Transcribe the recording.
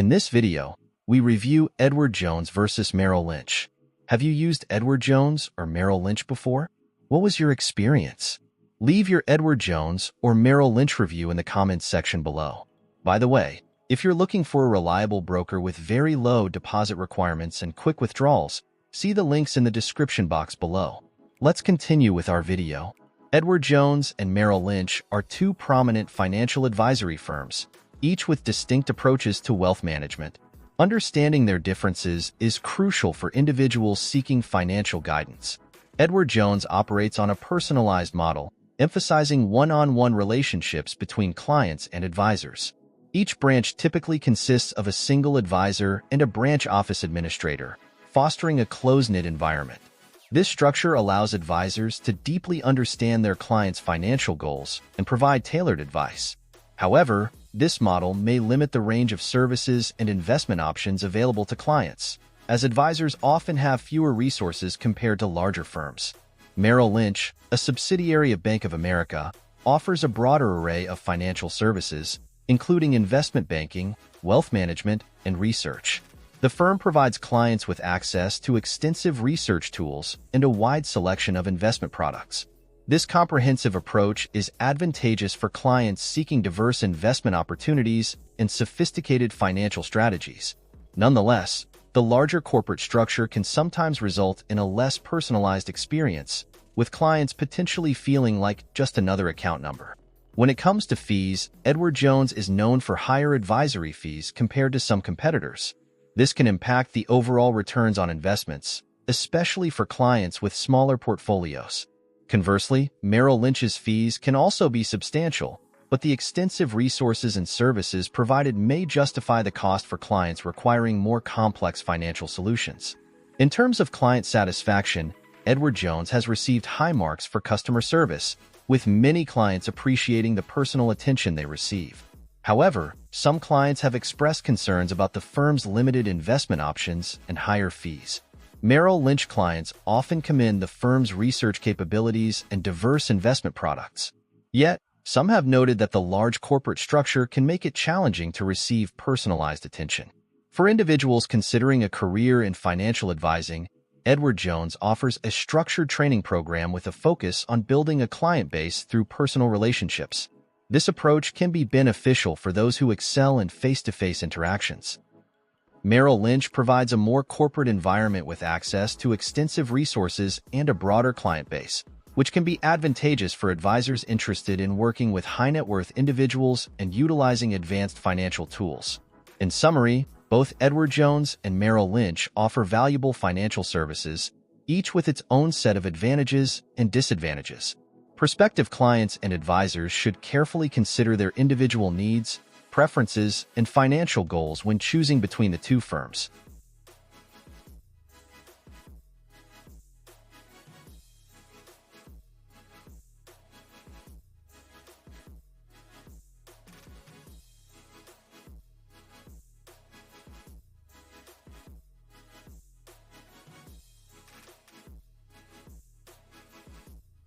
In this video, we review Edward Jones versus Merrill Lynch. Have you used Edward Jones or Merrill Lynch before? What was your experience? Leave your Edward Jones or Merrill Lynch review in the comments section below. By the way, if you're looking for a reliable broker with very low deposit requirements and quick withdrawals, see the links in the description box below. Let's continue with our video. Edward Jones and Merrill Lynch are two prominent financial advisory firms, each with distinct approaches to wealth management. Understanding their differences is crucial for individuals seeking financial guidance. Edward Jones operates on a personalized model, emphasizing one-on-one relationships between clients and advisors. Each branch typically consists of a single advisor and a branch office administrator, fostering a close-knit environment. This structure allows advisors to deeply understand their clients' financial goals and provide tailored advice. However, this model may limit the range of services and investment options available to clients, as advisors often have fewer resources compared to larger firms. Merrill Lynch, a subsidiary of Bank of America, offers a broader array of financial services, including investment banking, wealth management, and research. The firm provides clients with access to extensive research tools and a wide selection of investment products. This comprehensive approach is advantageous for clients seeking diverse investment opportunities and sophisticated financial strategies. Nonetheless, the larger corporate structure can sometimes result in a less personalized experience, with clients potentially feeling like just another account number. When it comes to fees, Edward Jones is known for higher advisory fees compared to some competitors. This can impact the overall returns on investments, especially for clients with smaller portfolios. Conversely, Merrill Lynch's fees can also be substantial, but the extensive resources and services provided may justify the cost for clients requiring more complex financial solutions. In terms of client satisfaction, Edward Jones has received high marks for customer service, with many clients appreciating the personal attention they receive. However, some clients have expressed concerns about the firm's limited investment options and higher fees. Merrill Lynch clients often commend the firm's research capabilities and diverse investment products. Yet, some have noted that the large corporate structure can make it challenging to receive personalized attention. For individuals considering a career in financial advising, Edward Jones offers a structured training program with a focus on building a client base through personal relationships. This approach can be beneficial for those who excel in face-to-face interactions. Merrill Lynch provides a more corporate environment with access to extensive resources and a broader client base, which can be advantageous for advisors interested in working with high-net-worth individuals and utilizing advanced financial tools. In summary, both Edward Jones and Merrill Lynch offer valuable financial services, each with its own set of advantages and disadvantages. Prospective clients and advisors should carefully consider their individual needs, preferences, and financial goals when choosing between the two firms.